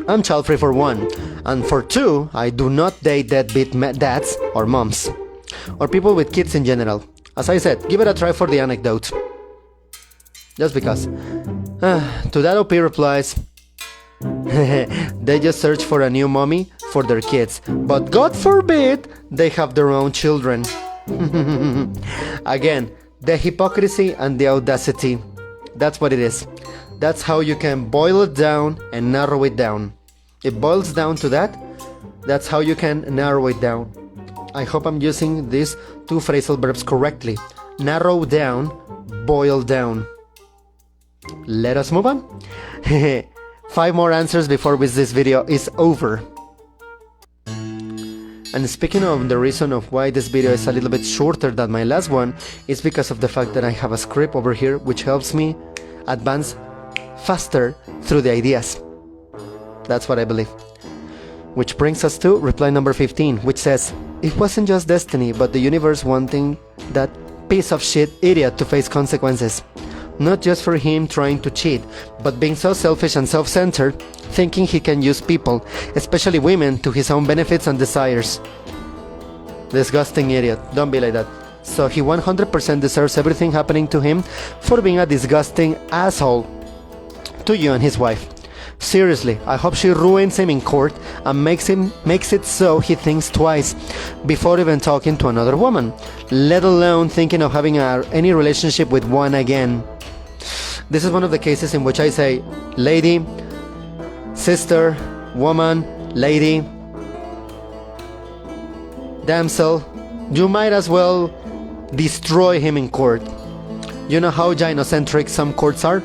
I'm child-free for one. And for two, I do not date deadbeat dads or moms. Or people with kids in general. As I said, give it a try for the anecdote. Just because. To that OP replies, they just search for a new mommy for their kids. But God forbid they have their own children. Again, the hypocrisy and the audacity. That's what it is. That's how you can boil it down and narrow it down. It boils down to that. That's how you can narrow it down. I hope I'm using these two phrasal verbs correctly. Narrow down, boil down. Let us move on. 5 more answers before this video is over. And speaking of the reason of why this video is a little bit shorter than my last one, is because of the fact that I have a script over here which helps me advance faster through the ideas. That's what I believe. Which brings us to reply number 15, which says, it wasn't just destiny, but the universe wanting that piece of shit idiot to face consequences. Not just for him trying to cheat, but being so selfish and self-centered, thinking he can use people, especially women, to his own benefits and desires. Disgusting idiot, don't be like that. So he 100% deserves everything happening to him for being a disgusting asshole to you and his wife. Seriously, I hope she ruins him in court and makes it so he thinks twice before even talking to another woman, let alone thinking of having any relationship with one again. This is one of the cases in which I say, lady, sister, woman, lady, damsel, you might as well destroy him in court. You know how gynocentric some courts are?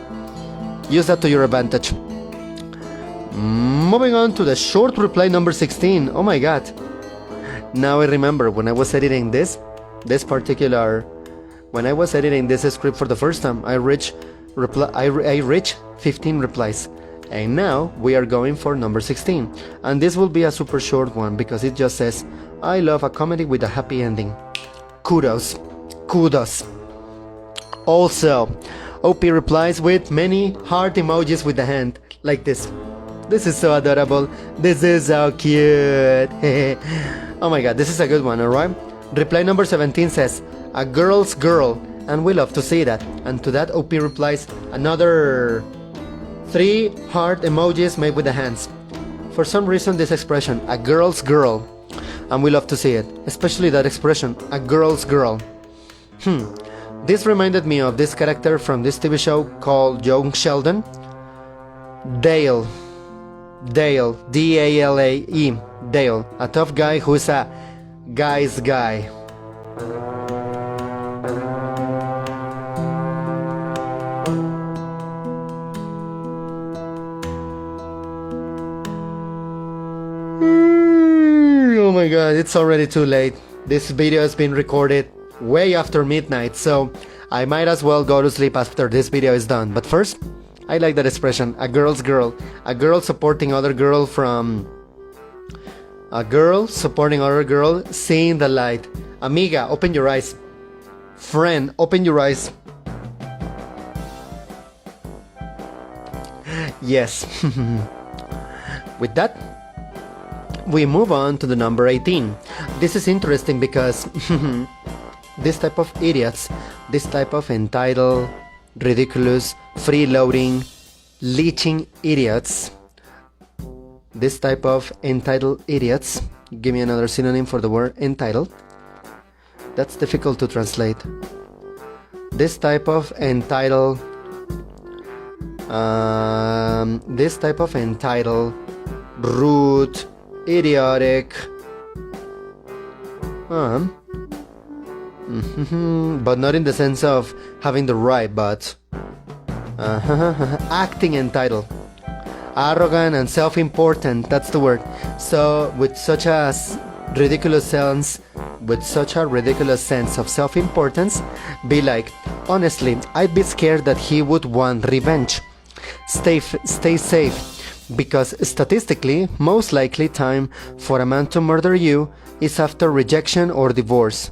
Use that to your advantage. Moving on to the short reply number 16. Oh my god. Now I remember when I was editing this script for the first time, I reached 15 replies. And now we are going for number 16. And this will be a super short one because it just says, I love a comedy with a happy ending. Kudos. Kudos. Also, OP replies with many heart emojis with the hand, like this. This is so adorable. This is so cute. Oh my god, this is a good one, alright? Reply number 17 says, a girl's girl, and we love to see that. And to that OP replies another 3 heart emojis made with the hands. For some reason this expression, a girl's girl, and we love to see it. Especially that expression, a girl's girl. This reminded me of this character from this TV show called Young Sheldon. Dale, D-A-L-A-E, Dale, a tough guy who's a guy's guy. Oh my god, it's already too late. This video has been recorded way after midnight, so I might as well go to sleep after this video is done. But first, I like that expression, a girl's girl. A girl supporting other girl seeing the light. Amiga, open your eyes. Friend, open your eyes. Yes. With that, we move on to the number 18. This is interesting because this type of idiots, this type of entitled, ridiculous, freeloading, leeching idiots, this type of entitled idiots, give me another synonym for the word entitled, that's difficult to translate. this type of entitled, rude, idiotic, but not in the sense of having the right, but acting entitled, arrogant and self-important, that's the word. So with such a ridiculous sense of self-importance, be like, honestly, I'd be scared that he would want revenge. Stay safe, because statistically, most likely time for a man to murder you is after rejection or divorce.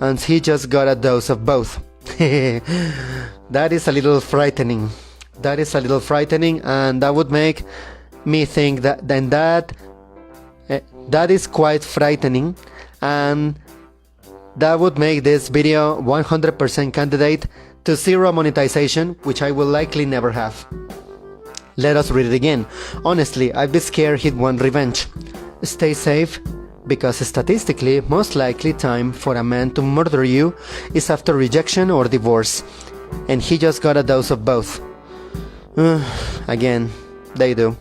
And he just got a dose of both. That is a little frightening. And that would make me think that is quite frightening, and that would make this video 100% candidate to zero monetization, which I will likely never have. Let us read it again. Honestly, I'd be scared he'd want revenge. Stay safe, because statistically, most likely time for a man to murder you is after rejection or divorce. And he just got a dose of both. Again, they do.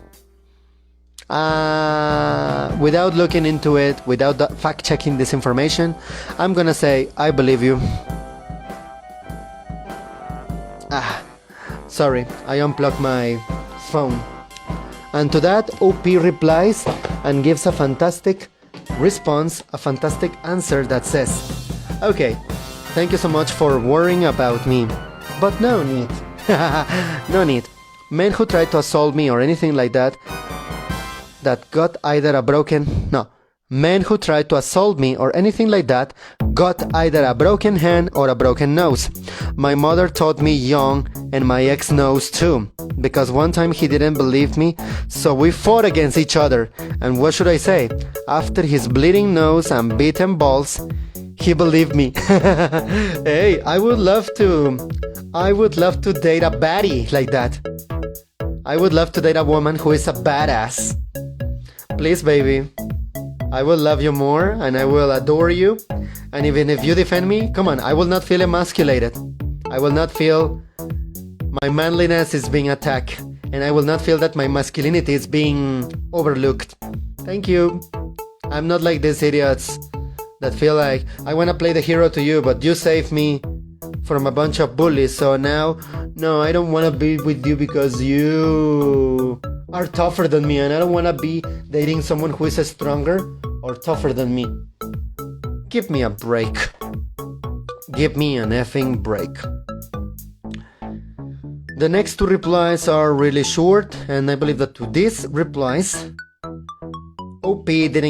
Without looking into it, without fact-checking this information, I'm gonna say, I believe you. Sorry, I unplugged my phone. And to that, OP replies and gives a fantastic response, a fantastic answer that says, okay, thank you so much for worrying about me, but no need. No need. Men who try to assault me or anything like that, got either a broken hand or a broken nose. My mother taught me young, and my ex knows too, because one time he didn't believe me, so we fought against each other. And what should I say? After his bleeding nose and beaten balls, he believed me. Hey, I would love to date a baddie like that. I would love to date a woman who is a badass. Please, baby, I will love you more and I will adore you. And even if you defend me, come on, I will not feel emasculated. I will not feel my manliness is being attacked. And I will not feel that my masculinity is being overlooked. Thank you. I'm not like these idiots that feel like I want to play the hero to you, but you saved me from a bunch of bullies. So now, no, I don't want to be with you because you are tougher than me, and I don't want to be dating someone who is stronger or tougher than me. Give me a break. Give me an effing break. The next two replies are really short, and I believe that to these replies, OP did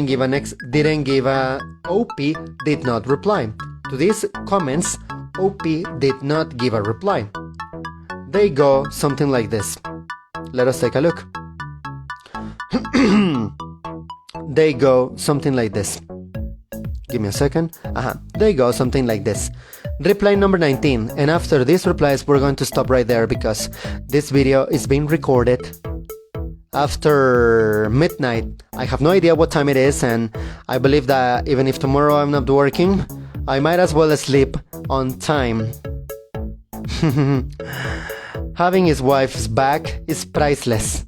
not reply. To these comments, OP did not give a reply. They go something like this. Let us take a look. They go something like this. Give me a second. They go something like this. Reply number 19. And after these replies, we're going to stop right there because this video is being recorded after midnight. I have no idea what time it is, and I believe that even if tomorrow I'm not working, I might as well sleep on time. Having his wife's back is priceless.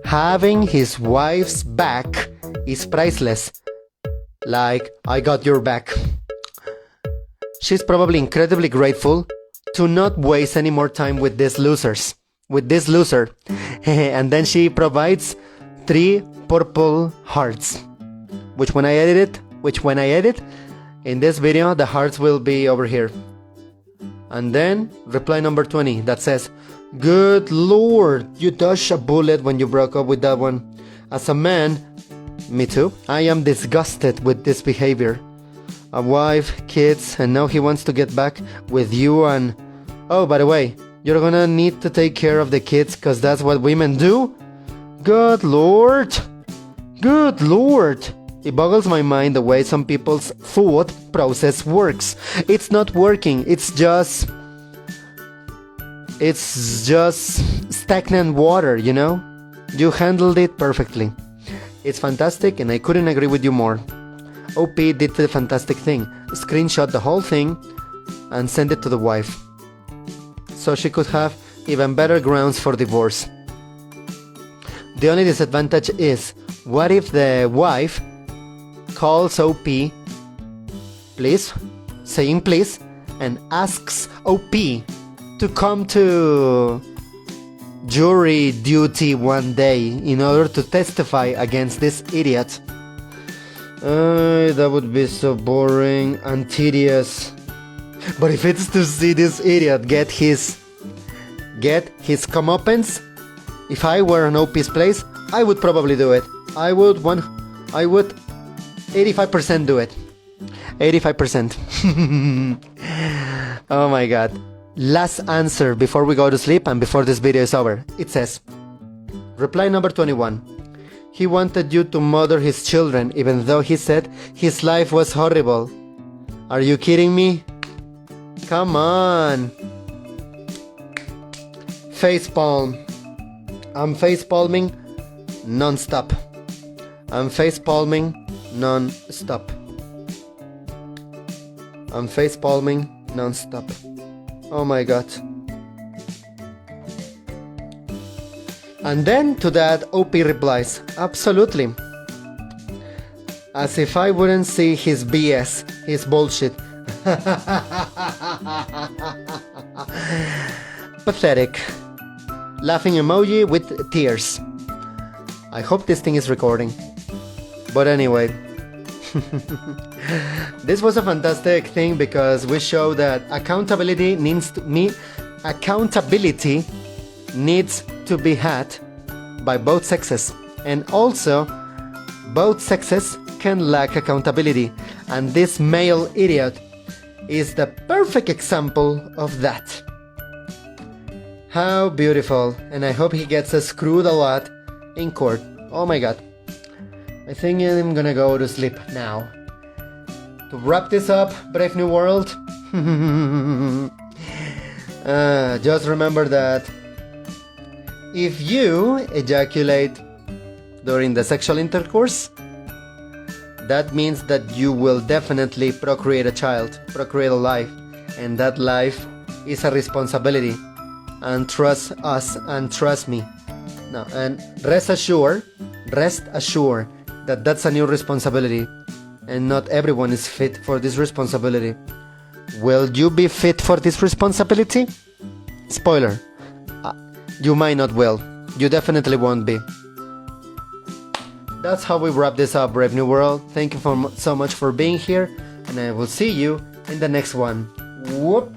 Having his wife's back is priceless. Like, I got your back. She's probably incredibly grateful to not waste any more time with this loser. And then she provides 3 purple hearts. Which when I edit in this video, the hearts will be over here. And then reply number 20 that says, good lord, you dodged a bullet when you broke up with that one. As a man, me too, I am disgusted with this behavior. A wife, kids, and now he wants to get back with you. And oh, by the way, you're gonna need to take care of the kids because that's what women do? Good lord. Good lord. It boggles my mind the way some people's thought process works. It's not working, it's just stagnant water, you know? You handled it perfectly. It's fantastic and I couldn't agree with you more. OP did the fantastic thing. Screenshot the whole thing and send it to the wife. So she could have even better grounds for divorce. The only disadvantage is, what if the wife calls OP, please, saying please, and asks OP to come to jury duty one day in order to testify against this idiot. That would be so boring and tedious. But if it's to see this idiot get his comeuppance, if I were in OP's place, I would probably do it. I would 85% do it. 85%. Oh my god. Last answer before we go to sleep and before this video is over. It says, reply number 21. He wanted you to mother his children even though he said his life was horrible. Are you kidding me? Come on. Facepalm. I'm facepalming non-stop. I'm facepalming non-stop. I'm facepalming non-stop. Oh my god. And then to that OP replies, absolutely. As if I wouldn't see his BS, his bullshit. Pathetic. Laughing emoji with tears. I hope this thing is recording. But anyway. This was a fantastic thing because we show that accountability needs to be had by both sexes, and also both sexes can lack accountability, and this male idiot is the perfect example of that. How beautiful, and I hope he gets screwed a lot in court. Oh my god. I think I'm gonna go to sleep now. To wrap this up, Brave New World, just remember that if you ejaculate during the sexual intercourse, that means that you will definitely procreate a child, procreate a life, and that life is a responsibility. And trust us and trust me. No, and rest assured that that's a new responsibility, and not everyone is fit for this responsibility. Will you be fit for this responsibility? Spoiler, you might not will. You definitely won't be. That's how we wrap this up, Brave New World. Thank you so much for being here, and I will see you in the next one. Whoop!